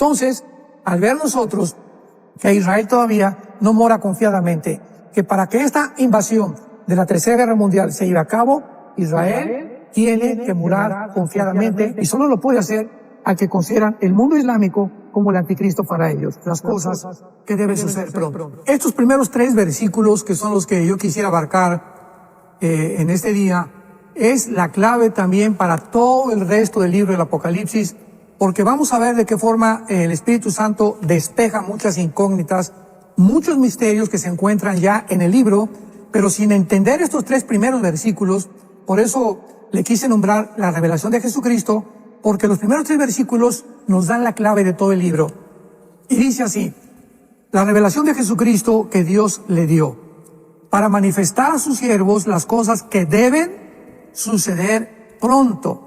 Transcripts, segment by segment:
Entonces, al ver nosotros que Israel todavía no mora confiadamente, que para que esta invasión de la Tercera Guerra Mundial se lleve a cabo, Israel tiene que morar confiadamente, y solo lo puede hacer al que consideran el mundo islámico como el anticristo para ellos, las cosas que deben suceder pronto. Estos primeros 3 versículos, que son los que yo quisiera abarcar en este día, es la clave también para todo el resto del libro del Apocalipsis, porque vamos a ver de qué forma el Espíritu Santo despeja muchas incógnitas, muchos misterios que se encuentran ya en el libro, pero sin entender estos 3 primeros versículos. Por eso le quise nombrar la revelación de Jesucristo, porque los primeros 3 versículos nos dan la clave de todo el libro. Y dice así: la revelación de Jesucristo que Dios le dio para manifestar a sus siervos las cosas que deben suceder pronto,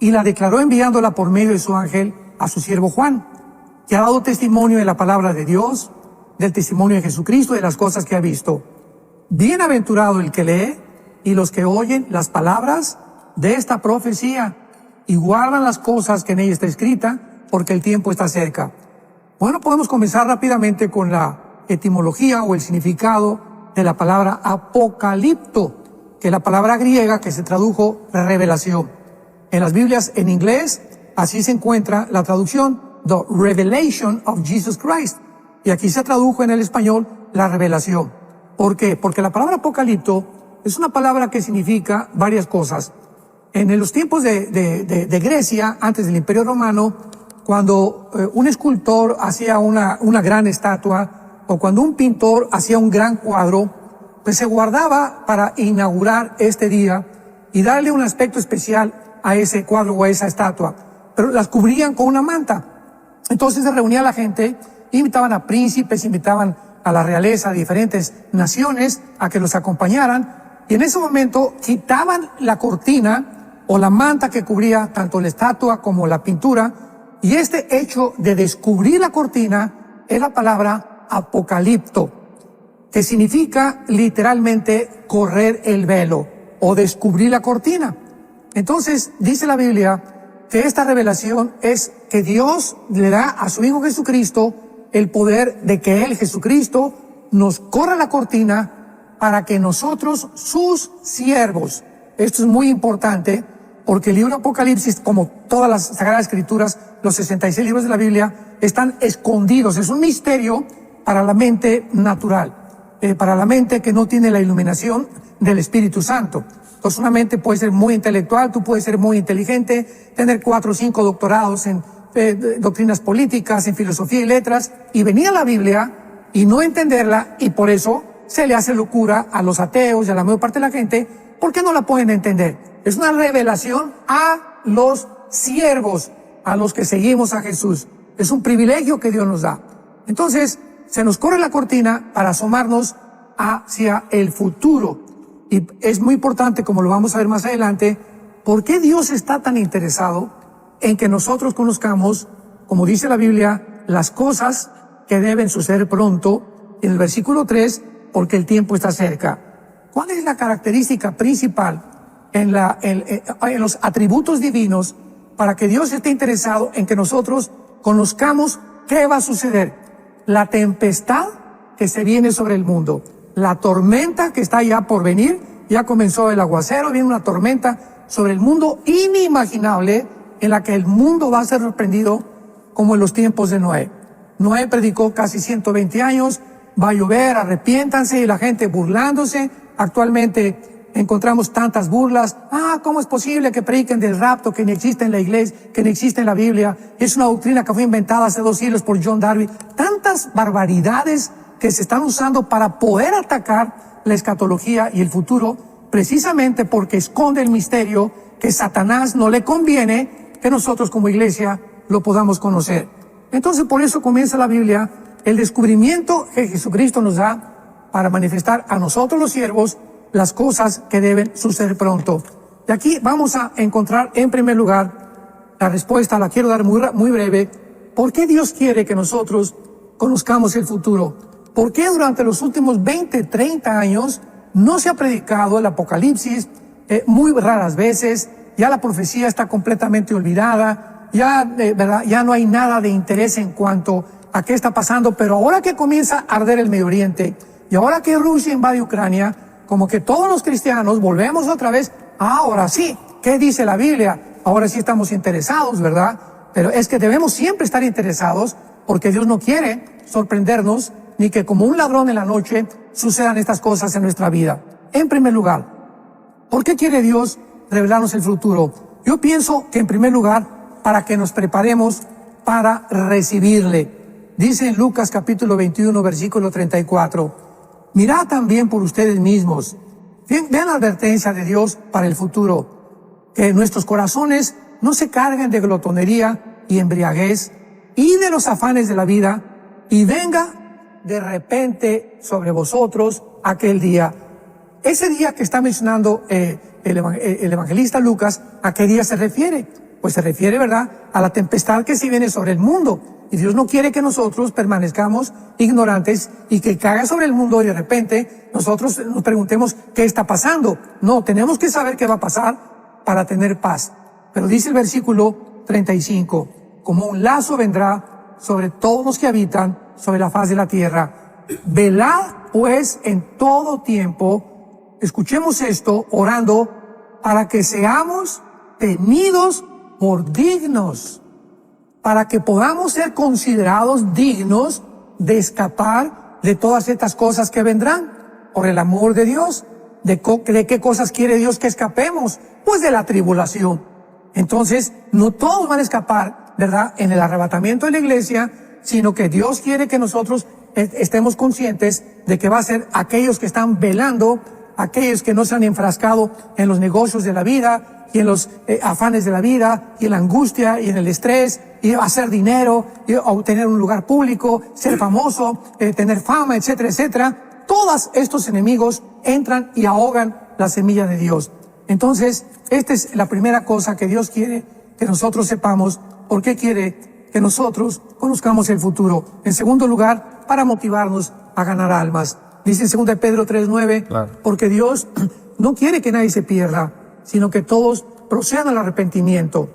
y la declaró enviándola por medio de su ángel a su siervo Juan, que ha dado testimonio de la palabra de Dios, del testimonio de Jesucristo, de las cosas que ha visto. Bienaventurado el que lee y los que oyen las palabras de esta profecía y guardan las cosas que en ella está escrita, porque el tiempo está cerca. Bueno, podemos comenzar rápidamente con la etimología o el significado de la palabra apocalipto, que es la palabra griega que se tradujo revelación. En las Biblias en inglés, así se encuentra la traducción, The Revelation of Jesus Christ. Y aquí se tradujo en el español, la revelación. ¿Por qué? Porque la palabra apocalipto es una palabra que significa varias cosas. En los tiempos de Grecia, antes del Imperio Romano, cuando un escultor hacía una gran estatua, o cuando un pintor hacía un gran cuadro, pues se guardaba para inaugurar este día y darle un aspecto especial a ese cuadro o a esa estatua, pero las cubrían con una manta. Entonces se reunía la gente, invitaban a príncipes, invitaban a la realeza de diferentes naciones a que los acompañaran, y en ese momento quitaban la cortina o la manta que cubría tanto la estatua como la pintura, y este hecho de descubrir la cortina es la palabra apocalipto, que significa literalmente correr el velo o descubrir la cortina. Entonces, dice la Biblia que esta revelación es que Dios le da a su Hijo Jesucristo el poder de que Él, Jesucristo, nos corra la cortina para que nosotros, sus siervos, esto es muy importante, porque el libro de Apocalipsis, como todas las Sagradas Escrituras, los 66 libros de la Biblia, están escondidos. Es un misterio para la mente natural, para la mente que no tiene la iluminación del Espíritu Santo. Entonces una mente puede ser muy intelectual, tú puedes ser muy inteligente, tener 4 o 5 doctorados en doctrinas políticas, en filosofía y letras, y venir a la Biblia y no entenderla, y por eso se le hace locura a los ateos y a la mayor parte de la gente, porque no la pueden entender. Es una revelación a los siervos, a los que seguimos a Jesús. Es un privilegio que Dios nos da. Entonces, se nos corre la cortina para asomarnos hacia el futuro. Y es muy importante, como lo vamos a ver más adelante, por qué Dios está tan interesado en que nosotros conozcamos, como dice la Biblia, las cosas que deben suceder pronto. En el versículo 3, porque el tiempo está cerca. ¿Cuál es la característica principal en los atributos divinos para que Dios esté interesado en que nosotros conozcamos qué va a suceder? La tempestad que se viene sobre el mundo, la tormenta que está ya por venir, ya comenzó el aguacero, viene una tormenta sobre el mundo inimaginable, en la que el mundo va a ser sorprendido como en los tiempos de Noé. Noé predicó casi 120 años, va a llover, arrepiéntanse, y la gente burlándose. Actualmente encontramos tantas burlas. ¿Cómo es posible que prediquen del rapto que ni existe en la iglesia, que ni existe en la Biblia? Es una doctrina que fue inventada hace 2 siglos por John Darby. Tantas barbaridades que se están usando para poder atacar la escatología y el futuro, precisamente porque esconde el misterio que Satanás no le conviene que nosotros como iglesia lo podamos conocer. Entonces, por eso comienza la Biblia, el descubrimiento que Jesucristo nos da para manifestar a nosotros los siervos las cosas que deben suceder pronto. Y aquí vamos a encontrar, en primer lugar, la respuesta, la quiero dar muy breve. ¿Por qué Dios quiere que nosotros conozcamos el futuro? ¿Por qué durante los últimos 20, 30 años no se ha predicado el Apocalipsis? Muy raras veces, ya la profecía está completamente olvidada. ¿verdad? Ya no hay nada de interés en cuanto a qué está pasando, pero ahora que comienza a arder el Medio Oriente y ahora que Rusia invade Ucrania, como que todos los cristianos volvemos otra vez, ahora sí, ¿qué dice la Biblia? Ahora sí estamos interesados, ¿verdad? Pero es que debemos siempre estar interesados porque Dios no quiere sorprendernos ni que como un ladrón en la noche sucedan estas cosas en nuestra vida. En primer lugar, ¿por qué quiere Dios revelarnos el futuro? Yo pienso que en primer lugar, para que nos preparemos para recibirle. Dice en Lucas capítulo 21, versículo 34, mirad también por ustedes mismos. Vean la advertencia de Dios para el futuro, que nuestros corazones no se carguen de glotonería y embriaguez y de los afanes de la vida, y venga de repente sobre vosotros aquel día. Ese día que está mencionando el evangelista Lucas, ¿a qué día se refiere? Pues se refiere, ¿verdad?, a la tempestad que se viene sobre el mundo. Y Dios no quiere que nosotros permanezcamos ignorantes y que caiga sobre el mundo y de repente nosotros nos preguntemos qué está pasando. No, tenemos que saber qué va a pasar para tener paz. Pero dice el versículo 35, como un lazo vendrá sobre todos los que habitan sobre la faz de la tierra. Velad pues en todo tiempo, escuchemos esto, orando para que seamos tenidos por dignos, para que podamos ser considerados dignos de escapar de todas estas cosas que vendrán, por el amor de Dios. ¿De qué cosas quiere Dios que escapemos? Pues de la tribulación. Entonces, no todos van a escapar, ¿verdad?, en el arrebatamiento de la iglesia, sino que Dios quiere que nosotros estemos conscientes de que va a ser aquellos que están velando, aquellos que no se han enfrascado en los negocios de la vida, y en los afanes de la vida, y en la angustia, y en el estrés, y hacer dinero, y obtener un lugar público, ser famoso, tener fama, etcétera, etcétera. Todos estos enemigos entran y ahogan la semilla de Dios. Entonces, esta es la primera cosa que Dios quiere que nosotros sepamos, porque quiere que nosotros conozcamos el futuro. En segundo lugar, para motivarnos a ganar almas. Dice en 2 Pedro 3:9, claro, porque Dios no quiere que nadie se pierda, sino que todos procedan al arrepentimiento.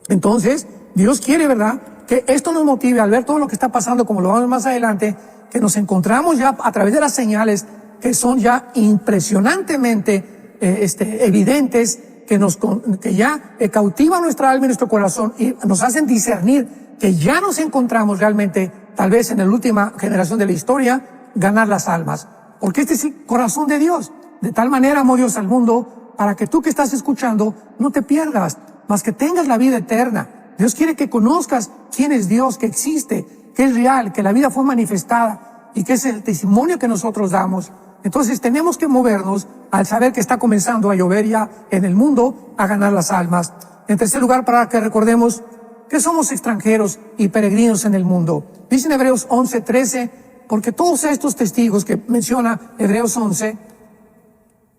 Entonces, Dios quiere, ¿verdad?, que esto nos motive al ver todo lo que está pasando, como lo vamos más adelante, que nos encontramos ya a través de las señales que son ya impresionantemente evidentes, que ya cautivan nuestra alma y nuestro corazón y nos hacen discernir que ya nos encontramos realmente, tal vez en la última generación de la historia, ganar las almas. Porque este es el corazón de Dios. De tal manera amó Dios al mundo, para que tú que estás escuchando no te pierdas, mas que tengas la vida eterna. Dios quiere que conozcas quién es Dios, que existe, que es real, que la vida fue manifestada y que es el testimonio que nosotros damos. Entonces tenemos que movernos al saber que está comenzando a llover ya en el mundo, a ganar las almas. En tercer lugar, para que recordemos que somos extranjeros y peregrinos en el mundo. Dice en Hebreos 11:13, porque todos estos testigos que menciona Hebreos 11,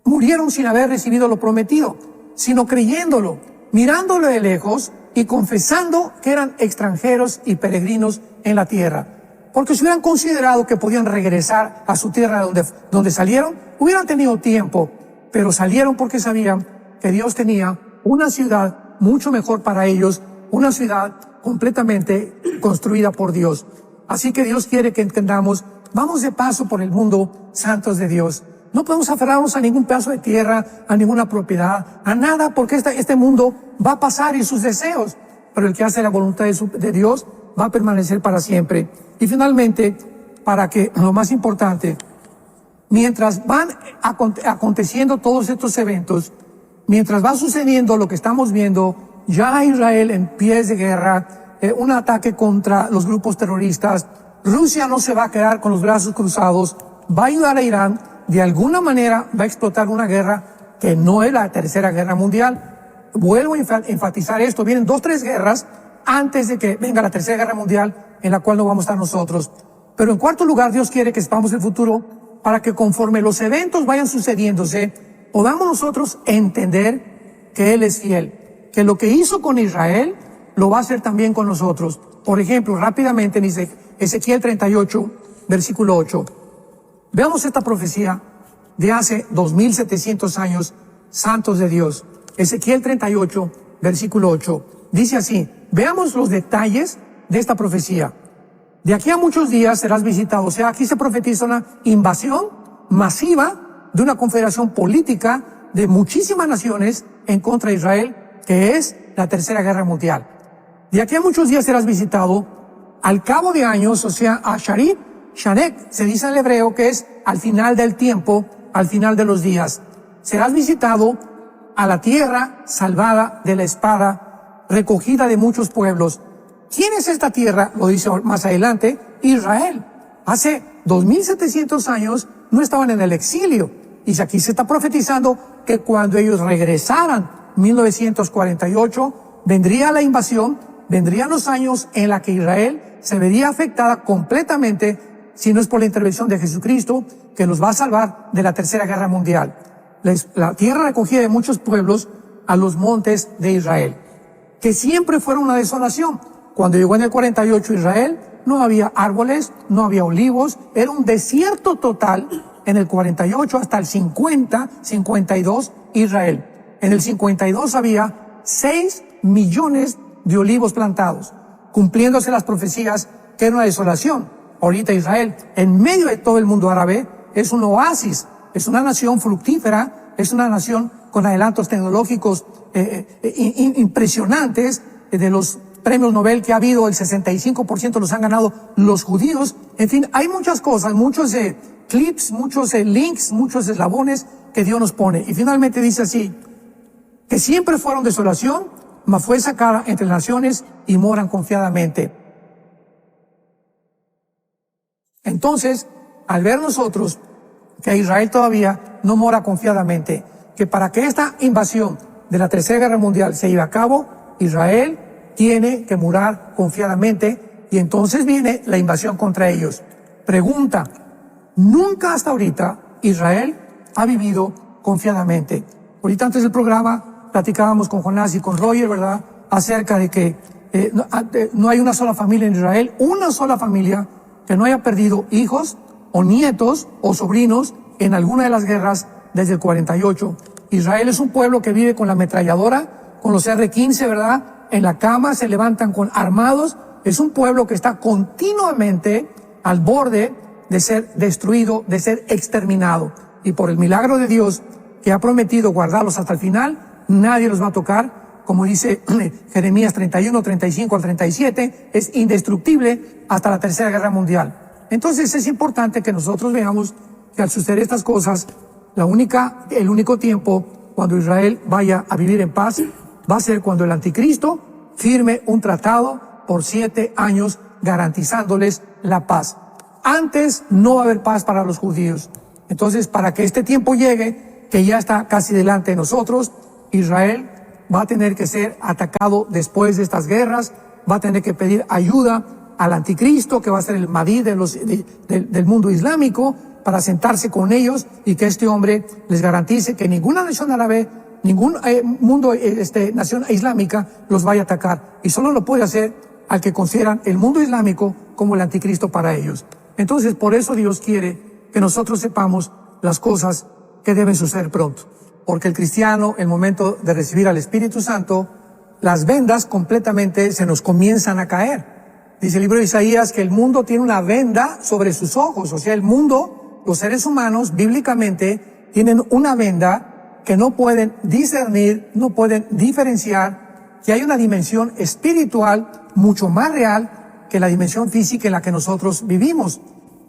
murieron sin haber recibido lo prometido, sino creyéndolo, mirándolo de lejos y confesando que eran extranjeros y peregrinos en la tierra. Porque si hubieran considerado que podían regresar a su tierra donde salieron, hubieran tenido tiempo, pero salieron porque sabían que Dios tenía una ciudad mucho mejor para ellos, una ciudad completamente construida por Dios. Así que Dios quiere que entendamos, vamos de paso por el mundo, santos de Dios. No podemos aferrarnos a ningún pedazo de tierra, a ninguna propiedad, a nada, porque este mundo va a pasar y sus deseos, pero el que hace la voluntad de Dios va a permanecer para siempre. Y finalmente, para que lo más importante, mientras van aconteciendo todos estos eventos, mientras va sucediendo lo que estamos viendo, ya Israel en pies de guerra, un ataque contra los grupos terroristas, Rusia no se va a quedar con los brazos cruzados, va a ayudar a Irán, de alguna manera va a explotar una guerra que no es la tercera guerra mundial. Vuelvo a enfatizar esto, vienen 2, 3 guerras antes de que venga la tercera guerra mundial, en la cual no vamos a estar nosotros. Pero en cuarto lugar, Dios quiere que sepamos el futuro para que conforme los eventos vayan sucediéndose, podamos nosotros entender que Él es fiel, que lo que hizo con Israel lo va a hacer también con nosotros. Por ejemplo, rápidamente dice Ezequiel 38, versículo 8. Veamos esta profecía de hace 2700 años, santos de Dios. Ezequiel 38, versículo 8. Dice así, veamos los detalles de esta profecía. De aquí a muchos días serás visitado. O sea, aquí se profetiza una invasión masiva de una confederación política de muchísimas naciones en contra de Israel, que es la Tercera Guerra Mundial. De aquí a muchos días serás visitado. Al cabo de años, o sea, a Shanek, se dice en el hebreo que es al final del tiempo, al final de los días. Serás visitado a la tierra salvada de la espada, recogida de muchos pueblos. ¿Quién es esta tierra? Lo dice más adelante, Israel. Hace 2700 años no estaban en el exilio. Y aquí se está profetizando que cuando ellos regresaran, 1948, vendría la invasión, vendrían los años en la que Israel se vería afectada completamente, si no es por la intervención de Jesucristo, que los va a salvar de la Tercera Guerra Mundial. La tierra recogida de muchos pueblos a los montes de Israel, que siempre fueron una desolación. Cuando llegó en el 48 Israel, no había árboles, no había olivos, era un desierto total en el 48 hasta el 50, 52 Israel. En el 52 había 6 millones de olivos plantados, cumpliéndose las profecías que era una desolación. Ahorita Israel, en medio de todo el mundo árabe, es un oasis, es una nación fructífera, es una nación con adelantos tecnológicos impresionantes. De los premios Nobel que ha habido, el 65% los han ganado los judíos. En fin, hay muchas cosas, muchos clips, muchos links, muchos eslabones que Dios nos pone. Y finalmente dice así, que siempre fueron desolación, mas fue sacada entre naciones y moran confiadamente. Entonces, al ver nosotros que Israel todavía no mora confiadamente, que para que esta invasión de la Tercera Guerra Mundial se lleve a cabo, Israel tiene que morar confiadamente, y entonces viene la invasión contra ellos. Pregunta, nunca hasta ahorita Israel ha vivido confiadamente. Ahorita antes del programa platicábamos con Jonás y con Roger, ¿verdad?, acerca de que no hay una sola familia en Israel, una sola familia que no haya perdido hijos o nietos o sobrinos en alguna de las guerras desde el 48. Israel es un pueblo que vive con la ametralladora, con los R-15, ¿verdad?, en la cama, se levantan con armados. Es un pueblo que está continuamente al borde de ser destruido, de ser exterminado. Y por el milagro de Dios, que ha prometido guardarlos hasta el final, nadie los va a tocar. Como dice Jeremías 31, 35 al 37, es indestructible hasta la Tercera Guerra Mundial. Entonces es importante que nosotros veamos que al suceder estas cosas, el único tiempo cuando Israel vaya a vivir en paz va a ser cuando el anticristo firme un tratado por 7 años garantizándoles la paz. Antes no va a haber paz para los judíos. Entonces, para que este tiempo llegue, que ya está casi delante de nosotros, Israel va a tener que ser atacado después de estas guerras, va a tener que pedir ayuda al anticristo, que va a ser el Mahdi del mundo islámico, para sentarse con ellos y que este hombre les garantice que ninguna nación árabe, ningún nación islámica los vaya a atacar. Y solo lo puede hacer al que consideran el mundo islámico como el anticristo para ellos. Entonces, por eso Dios quiere que nosotros sepamos las cosas que deben suceder pronto. Porque el cristiano, en el momento de recibir al Espíritu Santo, las vendas completamente se nos comienzan a caer. Dice el libro de Isaías que el mundo tiene una venda sobre sus ojos. O sea, el mundo, los seres humanos, bíblicamente, tienen una venda que no pueden discernir, no pueden diferenciar, que hay una dimensión espiritual mucho más real que la dimensión física en la que nosotros vivimos.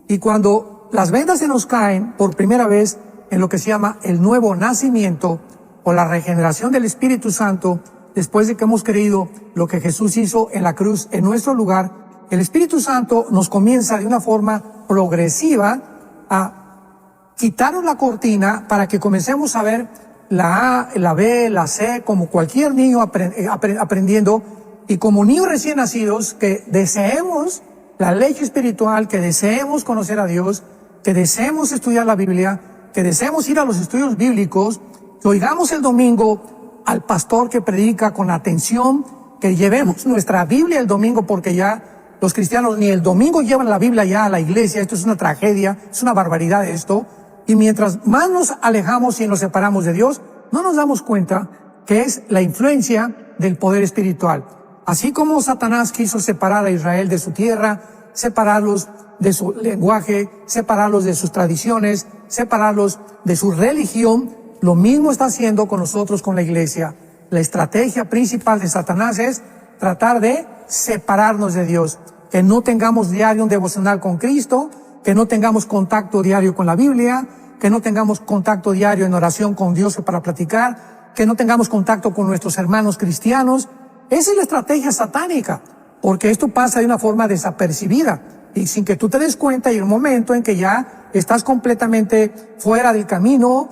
Y cuando las vendas se nos caen por primera vez en lo que se llama el nuevo nacimiento o la regeneración del Espíritu Santo, después de que hemos creído lo que Jesús hizo en la cruz en nuestro lugar, el Espíritu Santo nos comienza de una forma progresiva a quitarnos la cortina para que comencemos a ver la A, la B, la C, como cualquier niño aprendiendo, y como niños recién nacidos, que deseemos la ley espiritual, que deseemos conocer a Dios, que deseemos estudiar la Biblia, que deseemos ir a los estudios bíblicos, que oigamos el domingo al pastor que predica con atención, que llevemos nuestra Biblia el domingo, porque ya los cristianos ni el domingo llevan la Biblia ya a la iglesia. Esto es una tragedia, es una barbaridad esto. Y mientras más nos alejamos y nos separamos de Dios, no nos damos cuenta que es la influencia del poder espiritual. Así como Satanás quiso separar a Israel de su tierra, separarlos de su lenguaje, separarlos de sus tradiciones, separarlos de su religión, lo mismo está haciendo con nosotros, con la iglesia. La estrategia principal de Satanás es tratar de separarnos de Dios, que no tengamos diario un devocional con Cristo, que no tengamos contacto diario con la Biblia, que no tengamos contacto diario en oración con Dios para platicar, que no tengamos contacto con nuestros hermanos cristianos. Esa es la estrategia satánica, porque esto pasa de una forma desapercibida y sin que tú te des cuenta. Hay un momento en que ya estás completamente fuera del camino.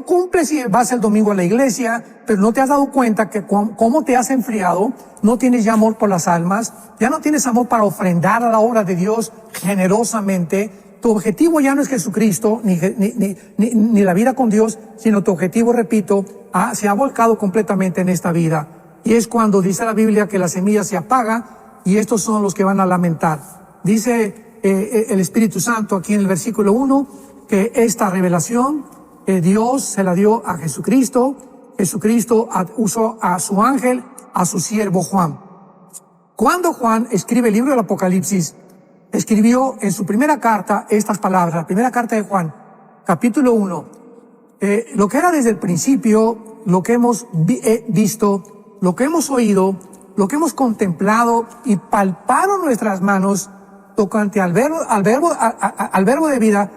Cumples y vas el domingo a la iglesia, pero no te has dado cuenta que cómo te has enfriado. No tienes ya amor por las almas, ya no tienes amor para ofrendar a la obra de Dios generosamente. Tu objetivo ya no es Jesucristo, ni la vida con Dios, sino tu objetivo, repito, se ha volcado completamente en esta vida. Y es cuando dice la Biblia que la semilla se apaga y estos son los que van a lamentar. Dice el Espíritu Santo aquí en el versículo 1 que esta revelación Dios se la dio a Jesucristo. Jesucristo usó a su ángel, a su siervo Juan. Cuando Juan escribe el libro del Apocalipsis, escribió en su primera carta estas palabras, la primera carta de Juan, capítulo 1. Lo que era desde el principio, lo que hemos visto, lo que hemos oído, lo que hemos contemplado y palparon nuestras manos tocante al verbo de vida,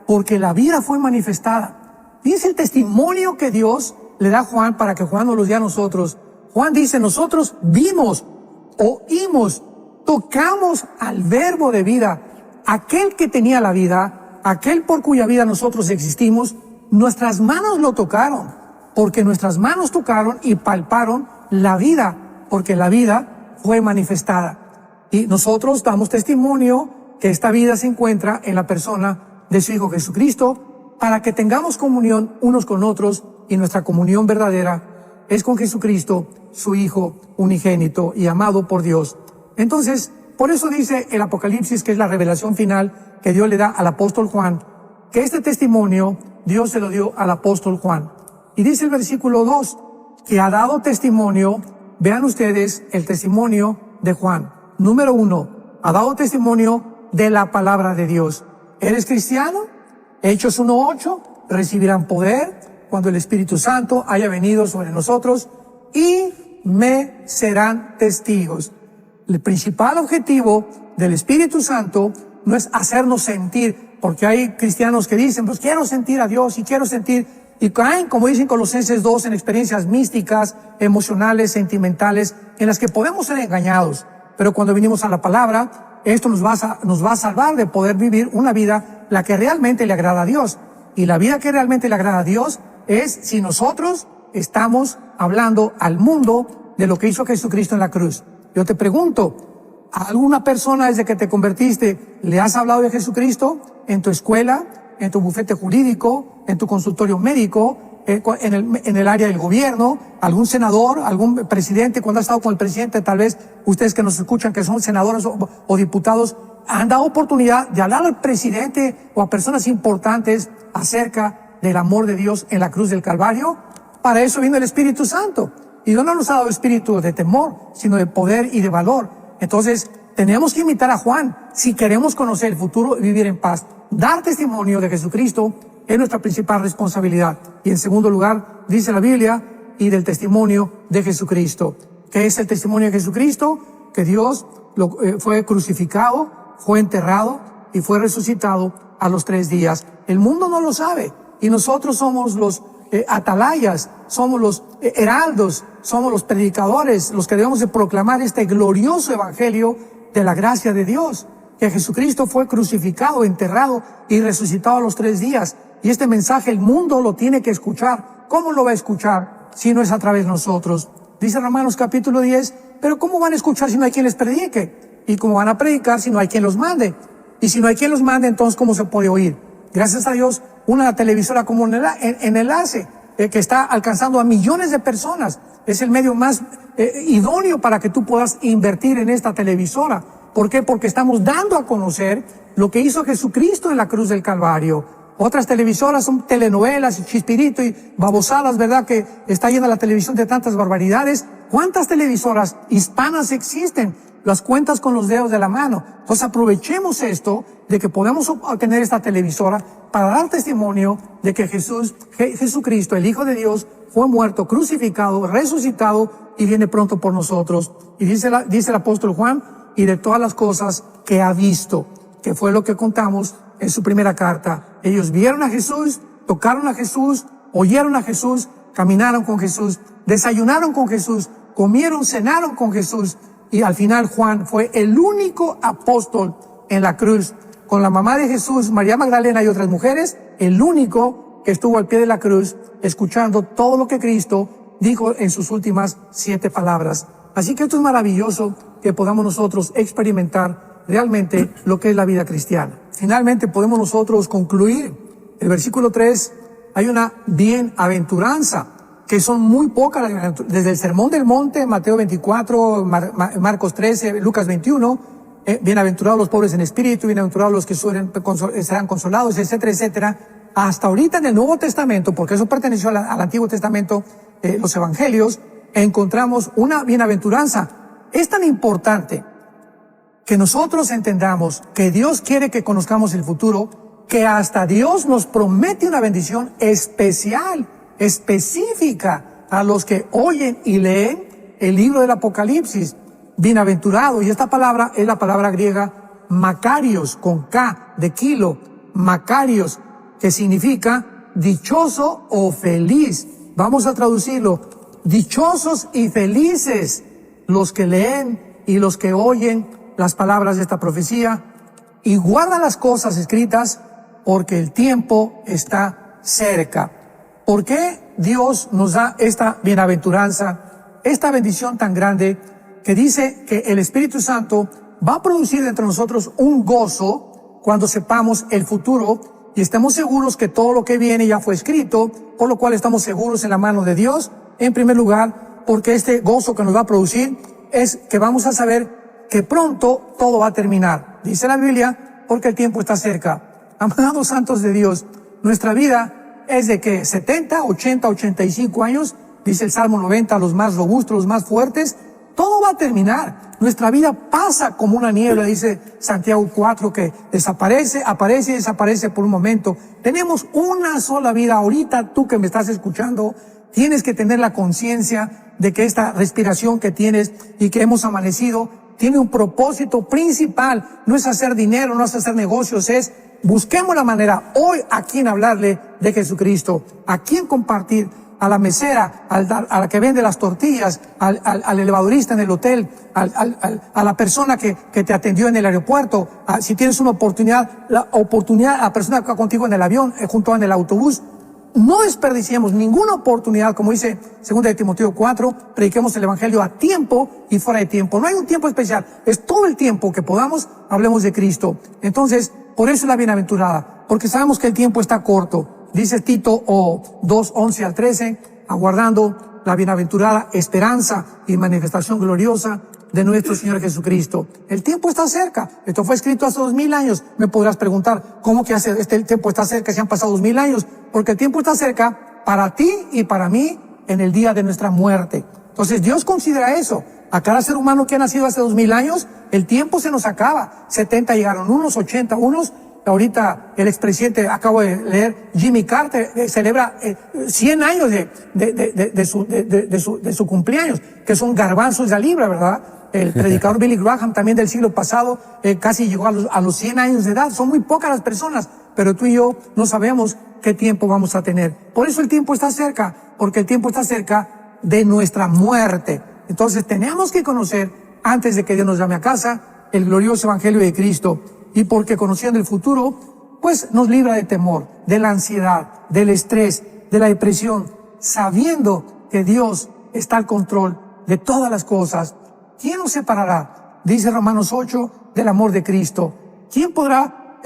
porque la vida fue manifestada. Dice el testimonio que Dios le da a Juan para que Juan nos lo dé a nosotros. Juan dice, nosotros vimos, oímos, tocamos al verbo de vida, aquel que tenía la vida, aquel por cuya vida nosotros existimos. Nuestras manos lo tocaron, porque nuestras manos tocaron y palparon la vida, porque la vida fue manifestada. Y nosotros damos testimonio que esta vida se encuentra en la persona de su Hijo Jesucristo, para que tengamos comunión unos con otros, y nuestra comunión verdadera es con Jesucristo, su Hijo unigénito y amado por Dios. Entonces, por eso dice el Apocalipsis, que es la revelación final que Dios le da al apóstol Juan, que este testimonio Dios se lo dio al apóstol Juan. Y dice el versículo 2, que ha dado testimonio. Vean ustedes el testimonio de Juan. Número 1, ha dado testimonio de la palabra de Dios. ¿Eres cristiano? Hechos 1:8, recibirán poder cuando el Espíritu Santo haya venido sobre nosotros y me serán testigos. El principal objetivo del Espíritu Santo no es hacernos sentir, porque hay cristianos que dicen, pues quiero sentir a Dios y quiero sentir, y caen, como dicen Colosenses 2, en experiencias místicas, emocionales, sentimentales, en las que podemos ser engañados. Pero cuando venimos a la palabra, esto nos va a salvar de poder vivir una vida la que realmente le agrada a Dios. Y la vida que realmente le agrada a Dios es si nosotros estamos hablando al mundo de lo que hizo Jesucristo en la cruz. Yo te pregunto, ¿a alguna persona desde que te convertiste le has hablado de Jesucristo en tu escuela, en tu bufete jurídico, en tu consultorio médico, en el área del gobierno, algún senador, algún presidente? Cuando has estado con el presidente, tal vez ustedes que nos escuchan, que son senadores o diputados, han dado oportunidad de hablar al presidente o a personas importantes acerca del amor de Dios en la cruz del Calvario. Para eso vino el Espíritu Santo. Y Dios no nos ha dado espíritu de temor, sino de poder y de valor. Entonces, tenemos que imitar a Juan si queremos conocer el futuro y vivir en paz. Dar testimonio de Jesucristo es nuestra principal responsabilidad. Y en segundo lugar, dice la Biblia, y del testimonio de Jesucristo. ¿Qué es el testimonio de Jesucristo? Que Dios fue crucificado, fue enterrado y fue resucitado a los 3 días. El mundo no lo sabe, y nosotros somos los atalayas, somos los heraldos, somos los predicadores, los que debemos de proclamar este glorioso evangelio de la gracia de Dios, que Jesucristo fue crucificado, enterrado y resucitado a los 3 días. Y este mensaje el mundo lo tiene que escuchar. ¿Cómo lo va a escuchar si no es a través de nosotros? Dice Romanos capítulo 10, pero ¿cómo van a escuchar si no hay quien les predique? ¿Y cómo van a predicar si no hay quien los mande? Y si no hay quien los mande, entonces ¿cómo se puede oír? Gracias a Dios, una televisora como en Enlace, que está alcanzando a millones de personas, es el medio más idóneo para que tú puedas invertir en esta televisora. ¿Por qué? Porque estamos dando a conocer lo que hizo Jesucristo en la cruz del Calvario. Otras televisoras son telenovelas y chispirito y babosadas, ¿verdad? Que está llena la televisión de tantas barbaridades. ¿Cuántas televisoras hispanas existen? Las cuentas con los dedos de la mano. Entonces aprovechemos esto de que podemos obtener esta televisora para dar testimonio de que Jesucristo, el Hijo de Dios, fue muerto, crucificado, resucitado y viene pronto por nosotros. Y dice el apóstol Juan, y de todas las cosas que ha visto, que fue lo que contamos en su primera carta. Ellos vieron a Jesús, tocaron a Jesús, oyeron a Jesús, caminaron con Jesús, desayunaron con Jesús, comieron, cenaron con Jesús. Y al final Juan fue el único apóstol en la cruz, con la mamá de Jesús, María Magdalena y otras mujeres, el único que estuvo al pie de la cruz, escuchando todo lo que Cristo dijo en sus últimas 7 palabras. Así que esto es maravilloso, que podamos nosotros experimentar realmente lo que es la vida cristiana. Finalmente podemos nosotros concluir. El versículo 3, hay una bienaventuranza, que son muy pocas, desde el Sermón del Monte, Mateo 24, Marcos 13, Lucas 21, bienaventurados los pobres en espíritu, bienaventurados los que serán consolados, etcétera, etcétera. Hasta ahorita en el Nuevo Testamento, porque eso perteneció al Antiguo Testamento, los Evangelios, encontramos una bienaventuranza. Es tan importante que nosotros entendamos que Dios quiere que conozcamos el futuro, que hasta Dios nos promete una bendición especial, específica a los que oyen y leen el libro del Apocalipsis. Bienaventurado, y esta palabra es la palabra griega Makarios, con K de kilo, Makarios, que significa dichoso o feliz. Vamos a traducirlo: dichosos y felices los que leen y los que oyen las palabras de esta profecía y guardan las cosas escritas, porque el tiempo está cerca. ¿Por qué Dios nos da esta bienaventuranza, esta bendición tan grande, que dice que el Espíritu Santo va a producir entre nosotros un gozo cuando sepamos el futuro y estemos seguros que todo lo que viene ya fue escrito, por lo cual estamos seguros en la mano de Dios? En primer lugar, porque este gozo que nos va a producir es que vamos a saber que pronto todo va a terminar. Dice la Biblia, porque el tiempo está cerca. Amados santos de Dios, nuestra vida es de que 70, 80, 85 años, dice el Salmo 90, los más robustos, los más fuertes, todo va a terminar. Nuestra vida pasa como una niebla, dice Santiago 4, que desaparece, aparece y desaparece por un momento. Tenemos una sola vida. Ahorita tú que me estás escuchando, tienes que tener la conciencia de que esta respiración que tienes y que hemos amanecido tiene un propósito principal. No es hacer dinero, no es hacer negocios, es busquemos la manera hoy a quién hablarle de Jesucristo, a quién compartir, a la mesera, a la que vende las tortillas, al elevadorista en el hotel, a la persona que te atendió en el aeropuerto, si tienes una oportunidad, a la persona que va contigo en el avión, junto en el autobús. No desperdiciemos ninguna oportunidad, como dice 2 de Timoteo 4, prediquemos el Evangelio a tiempo y fuera de tiempo. No hay un tiempo especial, es todo el tiempo que podamos, hablemos de Cristo. Entonces, por eso es la bienaventurada, porque sabemos que el tiempo está corto. Dice Tito 2, 11 al 13, aguardando la bienaventurada esperanza y manifestación gloriosa de nuestro Señor Jesucristo. El tiempo está cerca. Esto fue escrito hace 2000 años. Me podrás preguntar, ¿cómo que el tiempo está cerca si han pasado 2000 años? Porque el tiempo está cerca para ti y para mí en el día de nuestra muerte. Entonces Dios considera eso. A cada ser humano que ha nacido hace 2000 años, el tiempo se nos acaba. 70 llegaron unos, 80 unos. Ahorita el expresidente, acabo de leer, Jimmy Carter, celebra 100 años de su cumpleaños, que son garbanzos de la libra, ¿verdad? El predicador Billy Graham, también del siglo pasado, casi llegó a los 100 años de edad. Son muy pocas las personas, pero tú y yo no sabemos qué tiempo vamos a tener. Por eso el tiempo está cerca, porque el tiempo está cerca de nuestra muerte. Entonces tenemos que conocer, antes de que Dios nos llame a casa, el glorioso Evangelio de Cristo. Y porque conociendo el futuro, pues nos libra de temor, de la ansiedad, del estrés, de la depresión, sabiendo que Dios está al control de todas las cosas. ¿Quién nos separará, dice Romanos 8, del amor de Cristo? ¿Quién podrá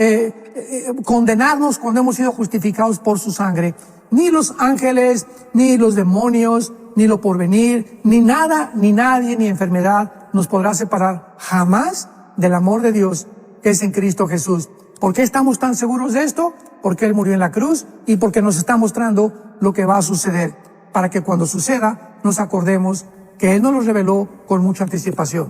condenarnos cuando hemos sido justificados por su sangre? Ni los ángeles, ni los demonios, ni lo porvenir, ni nada, ni nadie, ni enfermedad nos podrá separar jamás del amor de Dios que es en Cristo Jesús. ¿Por qué estamos tan seguros de esto? Porque Él murió en la cruz y porque nos está mostrando lo que va a suceder, para que cuando suceda nos acordemos que Él nos los reveló con mucha anticipación.